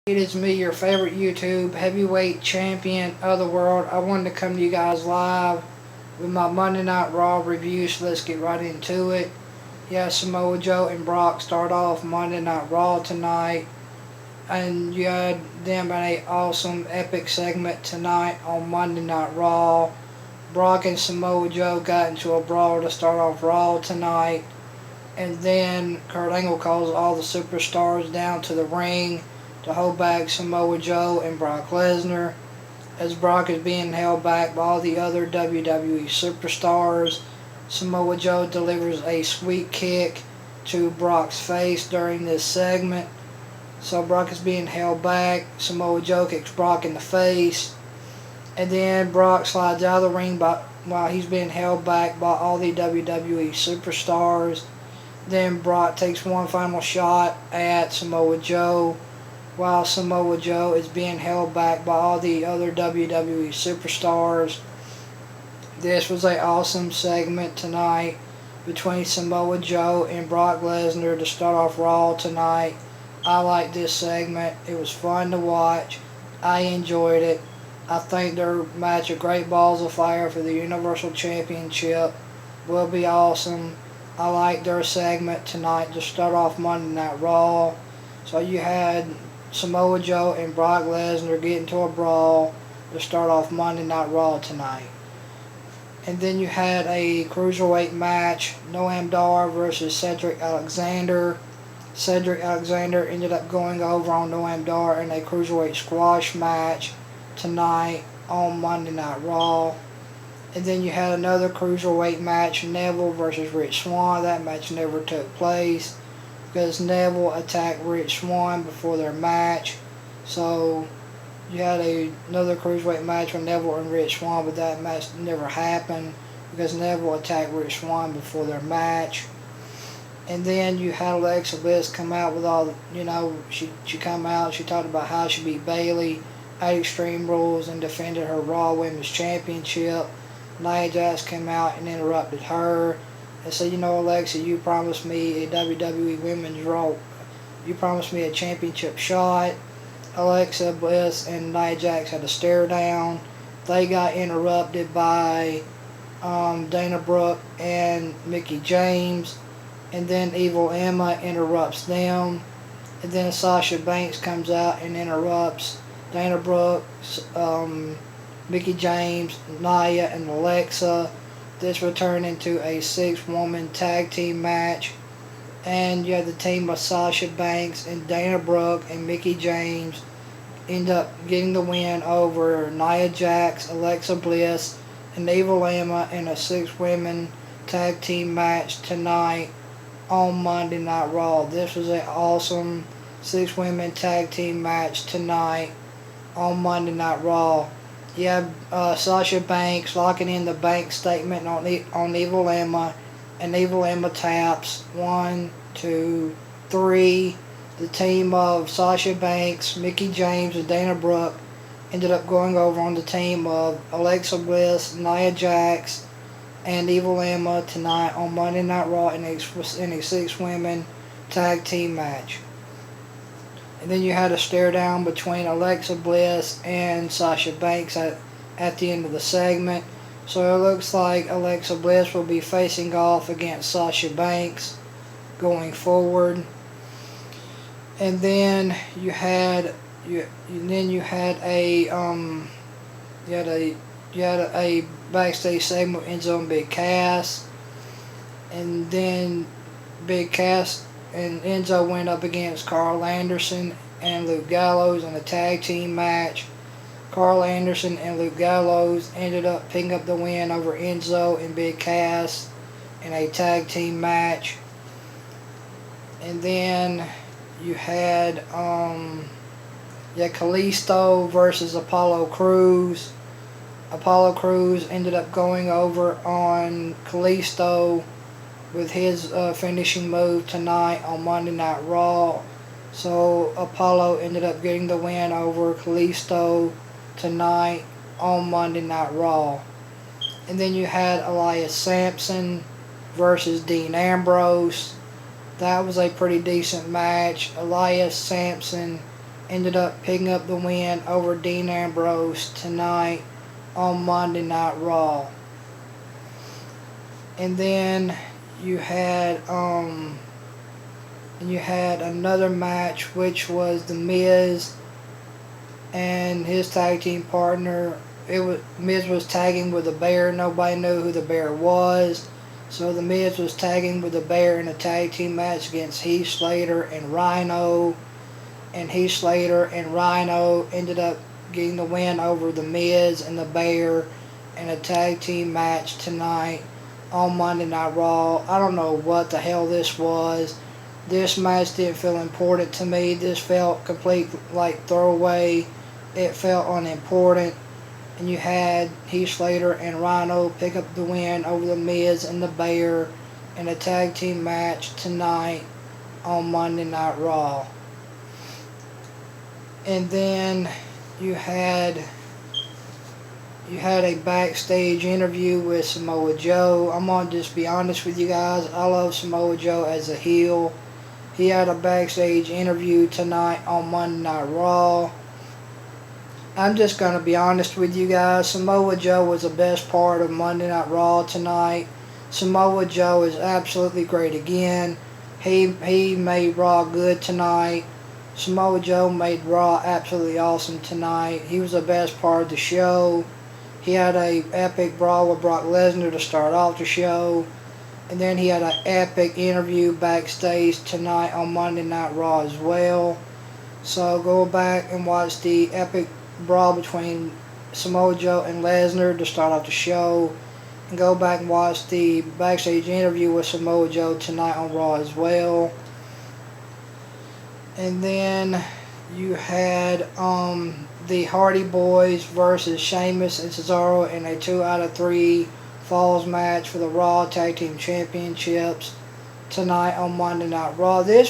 It is me, your favorite YouTube heavyweight champion of the world. I wanted to come to you guys live with my Monday Night Raw review, so let's get right into it. Yeah, Samoa Joe and Brock start off Monday Night Raw tonight, and you had them in a awesome epic segment tonight on Monday Night Raw. Brock and Samoa Joe got into a brawl to start off Raw tonight, and then Kurt Angle calls all the superstars down to the ring to hold back Samoa Joe and Brock Lesnar, as Brock is being held back by all the other WWE superstars. Samoa Joe delivers a sweet kick to Brock's face during this segment. So Brock is being held back. Samoa Joe kicks Brock in the face. And then Brock slides out of the ring while he's being held back by all the WWE superstars. Then Brock takes one final shot at Samoa Joe while Samoa Joe is being held back by all the other WWE superstars. This was an awesome segment tonight between Samoa Joe and Brock Lesnar to start off Raw tonight. I liked this segment. It was fun to watch. I enjoyed it. I think their match of Great Balls of Fire for the Universal Championship will be awesome. I liked their segment tonight to start off Monday Night Raw. So you had Samoa Joe and Brock Lesnar get into a brawl to start off Monday Night Raw tonight. And then you had a cruiserweight match, Noam Dar versus Cedric Alexander. Cedric Alexander ended up going over on Noam Dar in a cruiserweight squash match tonight on Monday Night Raw. And then you had another cruiserweight match, Neville versus Rich Swann. That match never took place because Neville attacked Rich Swann before their match. So you had another cruiserweight match with Neville and Rich Swann, but that match never happened because Neville attacked Rich Swann before their match. And then you had Alexa Bliss come out with all, she come out, she talked about how she beat Bayley at Extreme Rules and defended her Raw Women's Championship. Nia Jax came out and interrupted her and said, Alexa, you promised me a WWE Women's Raw. You promised me a championship shot. Alexa Bliss and Nia Jax had a stare down. They got interrupted by Dana Brooke and Mickie James. And then Evil Emma interrupts them. And then Sasha Banks comes out and interrupts Dana Brooke, Mickie James, Nia, and Alexa. This will turn into a 6-woman tag team match. And you have the team of Sasha Banks and Dana Brooke and Mickie James end up getting the win over Nia Jax, Alexa Bliss, and Evil Emma in a 6-women tag team match tonight on Monday Night Raw. This was an awesome 6-women tag team match tonight on Monday Night Raw. You have Sasha Banks locking in the bank statement on Evil Emma, and Evil Emma taps 1, 2, 3. The team of Sasha Banks, Mickie James, and Dana Brooke ended up going over on the team of Alexa Bliss, Nia Jax, and Evil Emma tonight on Monday Night Raw in a 6-women tag team match. And then you had a stare down between Alexa Bliss and Sasha Banks at the end of the segment. So it looks like Alexa Bliss will be facing off against Sasha Banks going forward. And then you had a backstage segment with Enzo and Big Cass. And then Big Cass and Enzo went up against Carl Anderson and Luke Gallows in a tag team match. Carl Anderson and Luke Gallows ended up picking up the win over Enzo and Big Cass in a tag team match. And then you had Kalisto versus Apollo Crews. Apollo Crews ended up going over on Kalisto with his finishing move tonight on Monday Night Raw. So Apollo ended up getting the win over Kalisto tonight on Monday Night Raw. And then you had Elias Sampson versus Dean Ambrose. That was a pretty decent match. Elias Sampson ended up picking up the win over Dean Ambrose tonight on Monday Night Raw. And then you had another match, which was The Miz and his tag team partner. Miz was tagging with the Bear. Nobody knew who the Bear was. So The Miz was tagging with the Bear in a tag team match against Heath Slater and Rhino. And Heath Slater and Rhino ended up getting the win over The Miz and the Bear in a tag team match tonight on Monday Night Raw. I don't know what the hell this was. This match didn't feel important to me. This felt complete like throwaway. It felt unimportant. And you had Heath Slater and Rhino pick up the win over The Miz and the Bear in a tag team match tonight on Monday Night Raw. And then you had a backstage interview with Samoa Joe. I'm going to just be honest with you guys. I love Samoa Joe as a heel. He had a backstage interview tonight on Monday Night Raw. I'm just going to be honest with you guys. Samoa Joe was the best part of Monday Night Raw tonight. Samoa Joe is absolutely great again. He made Raw good tonight. Samoa Joe made Raw absolutely awesome tonight. He was the best part of the show. He had a epic brawl with Brock Lesnar to start off the show. And then he had an epic interview backstage tonight on Monday Night Raw as well. So go back and watch the epic brawl between Samoa Joe and Lesnar to start off the show. And go back and watch the backstage interview with Samoa Joe tonight on Raw as well. And then you had the Hardy Boys versus Sheamus and Cesaro in a 2 out of 3 falls match for the Raw Tag Team Championships tonight on Monday Night Raw. This